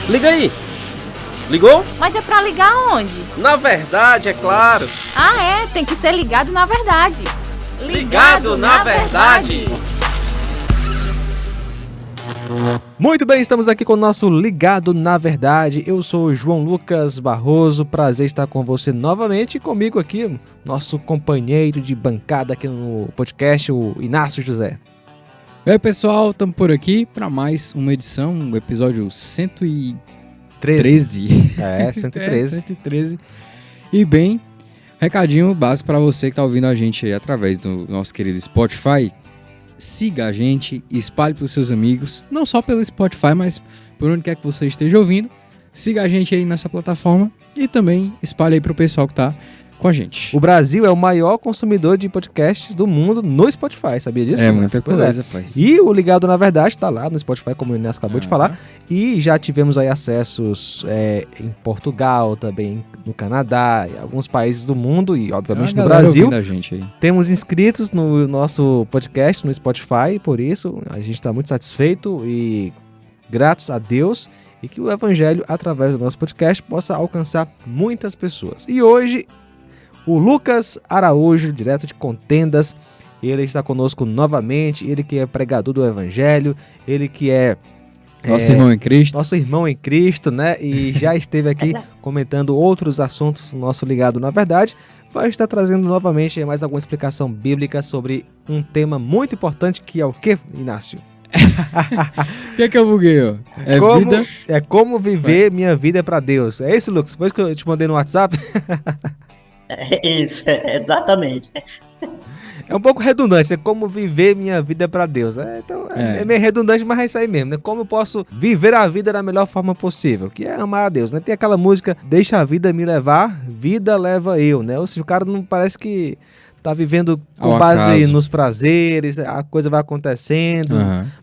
Liga aí! Ligou? Mas é pra ligar onde? Na verdade, é claro! Ah, é? Tem que ser ligado na verdade. Ligado na verdade! Muito bem, estamos aqui com o nosso Ligado na Verdade. Eu sou o João Lucas Barroso, prazer estar com você novamente e comigo aqui, nosso companheiro de bancada aqui no podcast, o Inácio José. E aí, pessoal, estamos por aqui para mais uma edição, um episódio 113. 113. 113. E bem, recadinho básico para você que está ouvindo a gente aí através do nosso querido Spotify. Siga a gente, espalhe para os seus amigos, não só pelo Spotify, mas por onde quer que você esteja ouvindo. Siga a gente aí nessa plataforma e também espalhe aí para o pessoal que está com a gente. O Brasil é o maior consumidor de podcasts do mundo no Spotify, sabia disso? É muita coisa, faz. E o Ligado na Verdade está lá no Spotify, como o Inácio acabou de falar. E já tivemos aí acessos em Portugal, também no Canadá, em alguns países do mundo e obviamente no Brasil. A gente aí. Temos inscritos no nosso podcast no Spotify, por isso a gente está muito satisfeito e gratos a Deus e que o Evangelho, através do nosso podcast, possa alcançar muitas pessoas. E hoje, o Lucas Araújo, direto de Contendas, ele está conosco novamente, ele que é pregador do Evangelho, ele que é nosso irmão em Cristo. Nosso irmão em Cristo, né? E já esteve aqui comentando outros assuntos no nosso Ligado na Verdade. Vai estar trazendo novamente mais alguma explicação bíblica sobre um tema muito importante que é o que, Inácio? O que eu buguei, ó? Vida? É como viver minha vida para Deus. É isso, Lucas? Foi isso que eu te mandei no WhatsApp? É isso, exatamente. É um pouco redundante, é como viver minha vida para Deus. É meio redundante, mas é isso aí mesmo, né? Como eu posso viver a vida da melhor forma possível, que é amar a Deus, né? Tem aquela música, deixa a vida me levar, vida leva eu, né? Ou seja, o cara não parece que tá vivendo com base nos prazeres, a coisa vai acontecendo,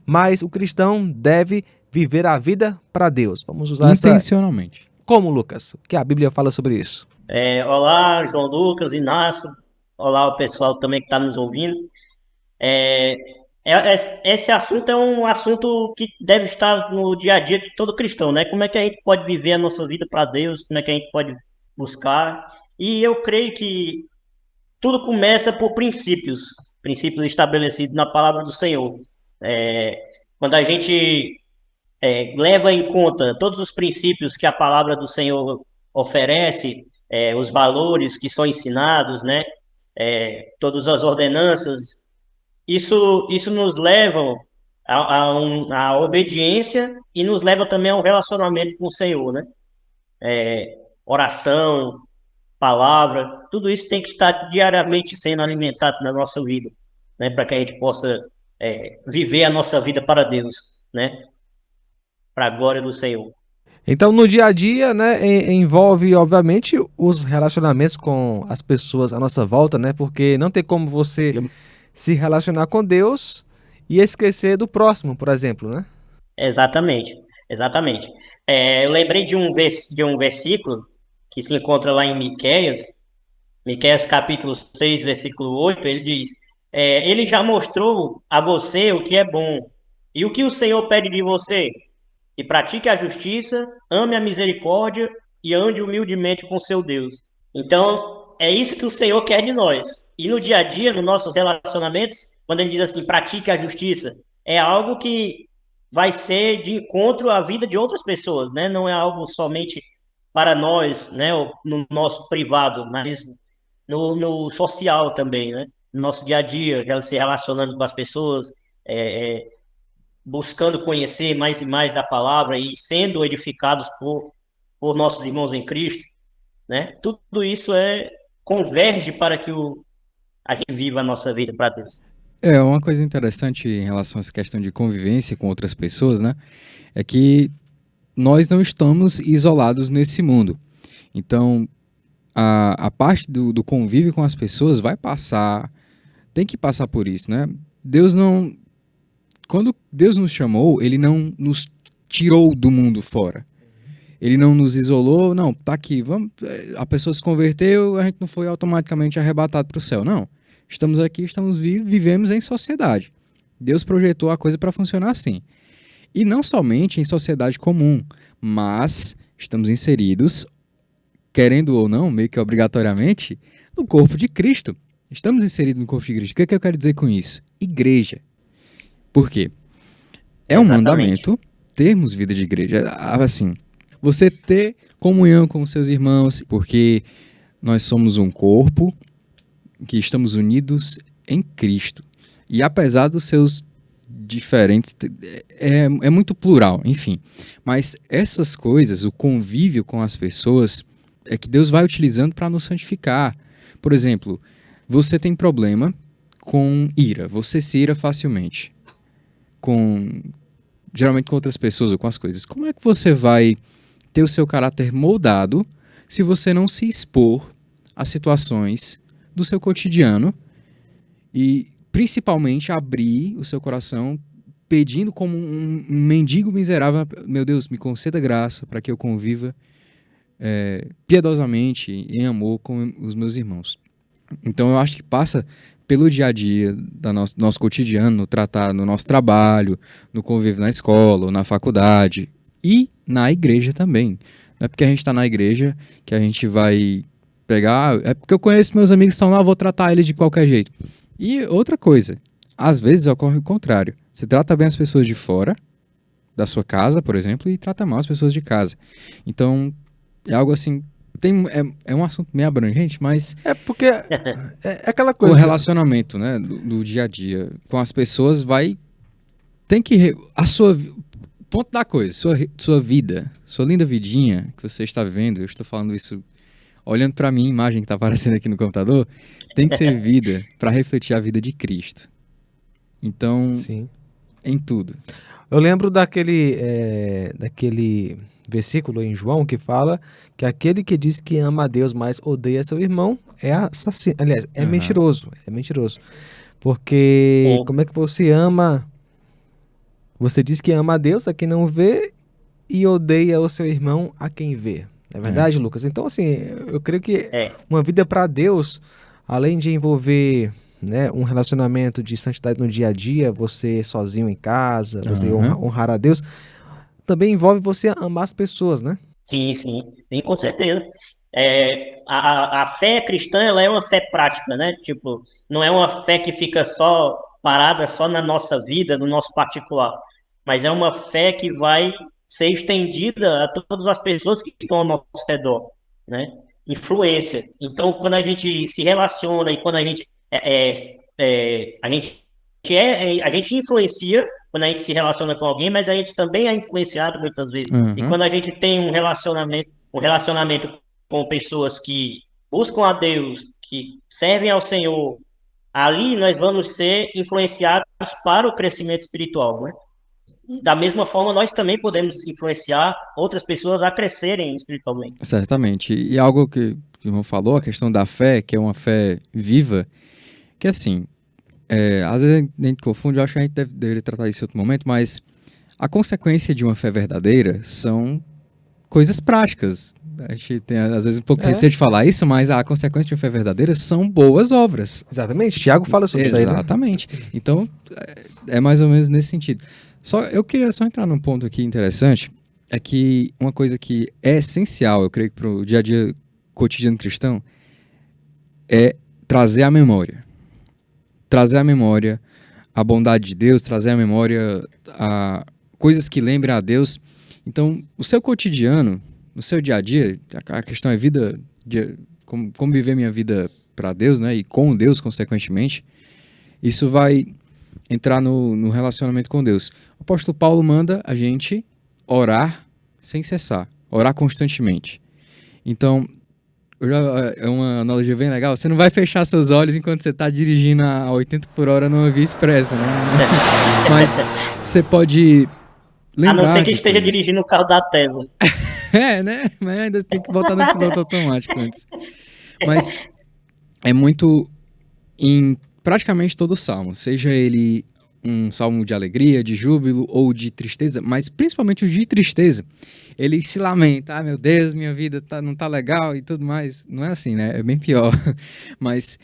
mas o cristão deve viver a vida para Deus. Vamos usar intencionalmente. Como, Lucas? Que a Bíblia fala sobre isso? Olá, João Lucas, Inácio. Olá, o pessoal também que está nos ouvindo. Esse assunto é um assunto que deve estar no dia a dia de todo cristão, né? Como é que a gente pode viver a nossa vida para Deus, como é que a gente pode buscar. E eu creio que tudo começa por princípios estabelecidos na palavra do Senhor. Quando a gente leva em conta todos os princípios que a palavra do Senhor oferece, os valores que são ensinados, né? Todas as ordenanças, isso nos leva a obediência e nos leva também a um relacionamento com o Senhor, né? Oração, palavra, tudo isso tem que estar diariamente sendo alimentado na nossa vida, né? Para que a gente possa viver a nossa vida para Deus, né? Para a glória do Senhor. Então, no dia a dia, né, envolve, obviamente, os relacionamentos com as pessoas à nossa volta, né? Porque não tem como você se relacionar com Deus e esquecer do próximo, por exemplo, né? Exatamente. Eu lembrei de um versículo que se encontra lá em Miqueias capítulo 6, versículo 8, ele diz, ele já mostrou a você o que é bom, e o que o Senhor pede de você? E pratique a justiça, ame a misericórdia e ande humildemente com seu Deus. Então, é isso que o Senhor quer de nós. E no dia a dia, nos nossos relacionamentos, quando ele diz assim, pratique a justiça, é algo que vai ser de encontro à vida de outras pessoas, né? Não é algo somente para nós, né? No nosso privado, mas no social também, né? No nosso dia a dia, se relacionando com as pessoas, buscando conhecer mais e mais da palavra e sendo edificados por nossos irmãos em Cristo, né? Tudo isso converge para que a gente viva a nossa vida para Deus. Uma coisa interessante em relação a essa questão de convivência com outras pessoas, né? É que nós não estamos isolados nesse mundo. Então, a parte do convívio com as pessoas tem que passar por isso, né? Quando Deus nos chamou, Ele não nos tirou do mundo fora. Ele não nos isolou, não, tá aqui, a pessoa se converteu, a gente não foi automaticamente arrebatado para o céu. Não, estamos aqui, estamos vivos, vivemos em sociedade. Deus projetou a coisa para funcionar assim. E não somente em sociedade comum, mas estamos inseridos, querendo ou não, meio que obrigatoriamente, no corpo de Cristo. Estamos inseridos no corpo de Cristo. O que é que eu quero dizer com isso? Igreja. Por quê? É um mandamento termos vida de igreja. Assim, você ter comunhão com os seus irmãos, porque nós somos um corpo que estamos unidos em Cristo. E apesar dos seus diferentes, é muito plural, enfim. Mas essas coisas, o convívio com as pessoas, é que Deus vai utilizando para nos santificar. Por exemplo, você tem problema com ira, você se ira facilmente, geralmente com outras pessoas ou com as coisas. Como é que você vai ter o seu caráter moldado se você não se expor a situações do seu cotidiano e principalmente abrir o seu coração pedindo como um mendigo miserável, meu Deus, me conceda graça para que eu conviva piedosamente, em amor com os meus irmãos. Então eu acho que passa pelo dia a dia do nosso cotidiano, no nosso trabalho, no convívio na escola ou na faculdade e na igreja também. Não é porque a gente está na igreja que a gente vai pegar... É porque eu conheço meus amigos que estão lá, vou tratar eles de qualquer jeito. E outra coisa, às vezes ocorre o contrário. Você trata bem as pessoas de fora da sua casa, por exemplo, e trata mal as pessoas de casa. Então, é algo assim... É um assunto meio abrangente, mas... É porque é aquela coisa... O relacionamento, né, do dia a dia com as pessoas tem que... Ponto da coisa, sua vida, sua linda vidinha que você está vivendo, eu estou falando isso olhando para a minha imagem que está aparecendo aqui no computador, tem que ser vida para refletir a vida de Cristo. Então, Sim. Em tudo. Eu lembro daquele versículo em João que fala que aquele que diz que ama a Deus, mas odeia seu irmão, é assassino. Aliás, é mentiroso. É mentiroso. Porque como é que você ama... Você diz que ama a Deus a quem não vê e odeia o seu irmão a quem vê. É verdade, Lucas? Então, assim, eu creio que uma vida para Deus, além de envolver, né, um relacionamento de santidade no dia a dia, você sozinho em casa, você honrar a Deus, também envolve você amar as pessoas, né? Sim, com certeza. A fé cristã, ela é uma fé prática, né? Tipo, não é uma fé que fica só parada só na nossa vida, no nosso particular, mas é uma fé que vai ser estendida a todas as pessoas que estão ao nosso redor, né? Influência. Então, quando a gente se relaciona e quando a gente a gente influencia quando a gente se relaciona com alguém, mas a gente também é influenciado muitas vezes. E quando a gente tem um relacionamento com pessoas que buscam a Deus, que servem ao Senhor, ali nós vamos ser influenciados para o crescimento espiritual, né? Da mesma forma, nós também podemos influenciar outras pessoas a crescerem espiritualmente. Certamente. E algo que o irmão falou, a questão da fé, que é uma fé viva, que assim, às vezes a gente confunde, eu acho que a gente deveria tratar isso em outro momento, mas a consequência de uma fé verdadeira são coisas práticas. A gente tem, às vezes, um pouco receio de falar isso, mas a consequência de uma fé verdadeira são boas obras. Exatamente. Tiago fala sobre isso aí, né? Exatamente. Então, é mais ou menos nesse sentido. Eu queria só entrar num ponto aqui interessante, é que uma coisa que é essencial, eu creio que para o dia a dia cotidiano cristão, é trazer à memória. Trazer à memória a bondade de Deus, trazer à memória coisas que lembrem a Deus. Então, o seu cotidiano, no seu dia a dia, a questão é vida, como viver minha vida para Deus, né? E com Deus, consequentemente, isso vai entrar no relacionamento com Deus. O apóstolo Paulo manda a gente orar sem cessar, orar constantemente. Então, é uma analogia bem legal. Você não vai fechar seus olhos enquanto você está dirigindo a 80 por hora numa via expressa, né? Mas você pode lembrar... A não ser que esteja dirigindo o carro da Tesla. Né? Mas ainda tem que botar no piloto automático antes. Mas é muito em praticamente todo salmo, seja ele um salmo de alegria, de júbilo ou de tristeza, mas principalmente o de tristeza, ele se lamenta, meu Deus, minha vida não tá legal e tudo mais. Não é assim, né? É bem pior. Mas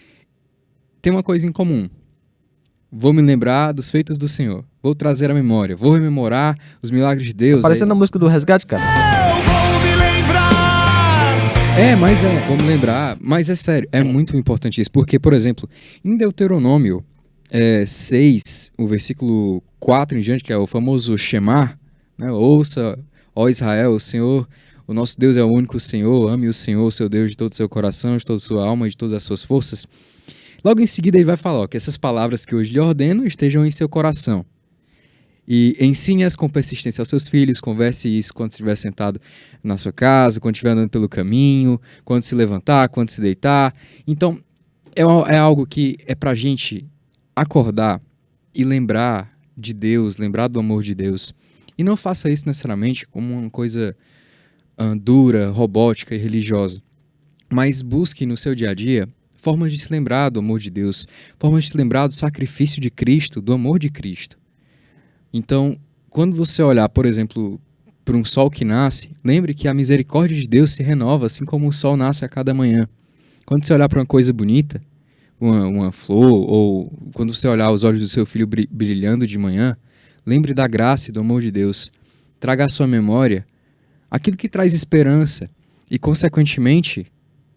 tem uma coisa em comum. Vou me lembrar dos feitos do Senhor. vou trazer à memória, vou rememorar os milagres de Deus. Parecendo a música do Resgate, cara. Vou me lembrar, mas é sério, é muito importante isso, porque, por exemplo, em Deuteronômio 6, o versículo 4 em diante, que é o famoso Shema, né? Ouça, ó Israel, o Senhor, o nosso Deus é o único Senhor, ame o Senhor, seu Deus, de todo o seu coração, de toda a sua alma e de todas as suas forças. Logo em seguida ele vai falar que essas palavras que hoje lhe ordeno estejam em seu coração. E ensine-as com persistência aos seus filhos, converse isso quando estiver sentado na sua casa, quando estiver andando pelo caminho, quando se levantar, quando se deitar. Então, é algo que é pra gente acordar e lembrar de Deus, lembrar do amor de Deus. E não faça isso necessariamente como uma coisa dura, robótica e religiosa. Mas busque no seu dia a dia formas de se lembrar do amor de Deus, formas de se lembrar do sacrifício de Cristo, do amor de Cristo. Então, quando você olhar, por exemplo, para um sol que nasce, lembre que a misericórdia de Deus se renova, assim como o sol nasce a cada manhã. Quando você olhar para uma coisa bonita, uma flor, ou quando você olhar os olhos do seu filho brilhando de manhã, lembre da graça e do amor de Deus. Traga à sua memória aquilo que traz esperança e, consequentemente,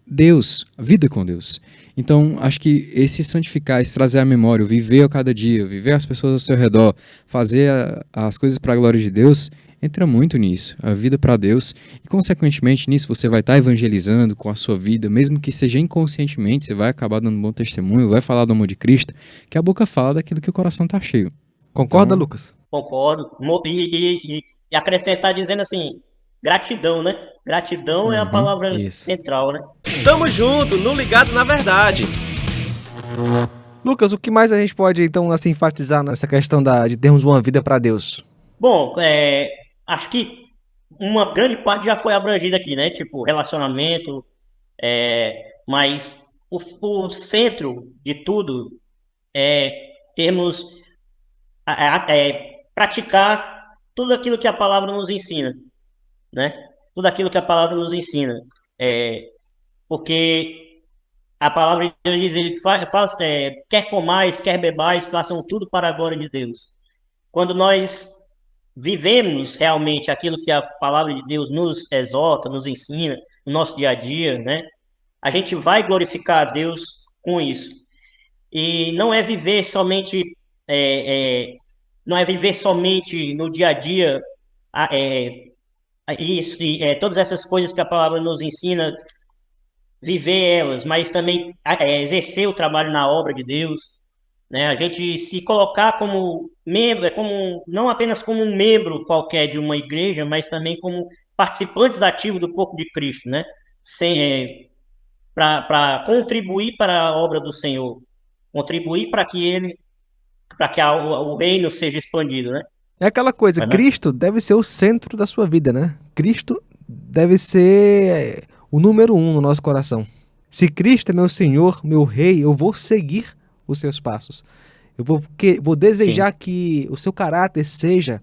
Deus, a vida com Deus. Então, acho que esse santificar, esse trazer à memória, o viver a cada dia, viver as pessoas ao seu redor, fazer as coisas para a glória de Deus, entra muito nisso, a vida para Deus. E, consequentemente, nisso você vai estar evangelizando com a sua vida, mesmo que seja inconscientemente, você vai acabar dando um bom testemunho, vai falar do amor de Cristo, que a boca fala daquilo que o coração está cheio. Concorda, Lucas? Concordo. E acrescentar dizendo assim, gratidão, né? Gratidão é a palavra central, né? Tamo junto, no Ligado na Verdade. Lucas, o que mais a gente pode, então, assim, enfatizar nessa questão de termos uma vida para Deus? Bom, acho que uma grande parte já foi abrangida aqui, né? Tipo, relacionamento, mas o centro de tudo é termos, praticar tudo aquilo que a palavra nos ensina, né? Tudo aquilo que a palavra nos ensina. Porque a palavra de Deus diz, ele faz, quer comais, quer bebais, façam tudo para a glória de Deus. Quando nós vivemos realmente aquilo que a palavra de Deus nos exorta, nos ensina, no nosso dia a dia, né? A gente vai glorificar a Deus com isso. E não é viver somente, no dia a dia, todas essas coisas que a palavra nos ensina, viver elas, mas também exercer o trabalho na obra de Deus, né? A gente se colocar como membro, não apenas como um membro qualquer de uma igreja, mas também como participantes ativos do corpo de Cristo, né? Para contribuir para a obra do Senhor, contribuir para que o reino seja expandido, né? É aquela coisa, Cristo deve ser o centro da sua vida, né? Cristo deve ser o número 1 no nosso coração. Se Cristo é meu Senhor, meu Rei, eu vou seguir os seus passos. Eu vou desejar que o seu caráter seja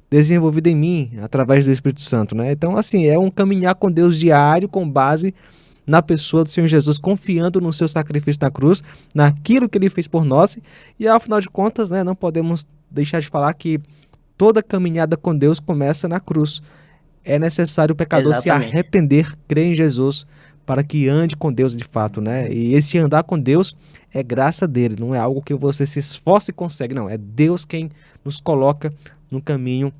desenvolvido em mim através do Espírito Santo, né? Então, assim, é um caminhar com Deus diário com base na pessoa do Senhor Jesus, confiando no seu sacrifício na cruz, naquilo que ele fez por nós. E, ao final de contas, né, não podemos deixar de falar que toda caminhada com Deus começa na cruz. É necessário o pecador se arrepender, crer em Jesus, para que ande com Deus de fato, né? E esse andar com Deus é graça dele, não é algo que você se esforce e consegue, não. É Deus quem nos coloca no caminho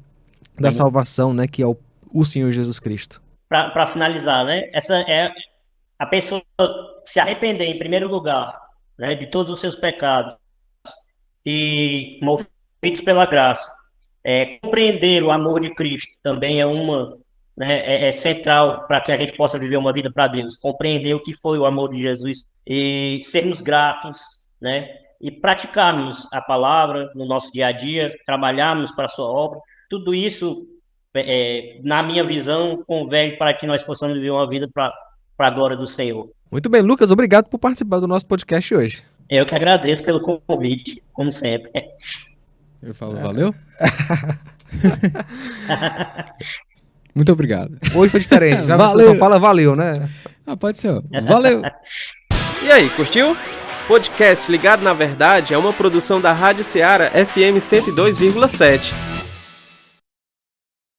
da salvação, né? Que é o Senhor Jesus Cristo. Para finalizar, né? Essa é a pessoa se arrepender, em primeiro lugar, né, de todos os seus pecados e movidos pela graça. Compreender o amor de Cristo também é central para que a gente possa viver uma vida para Deus. Compreender o que foi o amor de Jesus e sermos gratos, né? E praticarmos a palavra no nosso dia a dia, trabalharmos para a sua obra. Tudo isso, na minha visão, converge para que nós possamos viver uma vida para a glória do Senhor. Muito bem, Lucas, obrigado por participar do nosso podcast hoje. Eu que agradeço pelo convite, como sempre. Eu falo valeu? Muito obrigado. Hoje foi diferente, já valeu. você só fala valeu, né? Pode ser. Valeu. E aí, curtiu? Podcast Ligado na Verdade é uma produção da Rádio Ceará FM 102,7.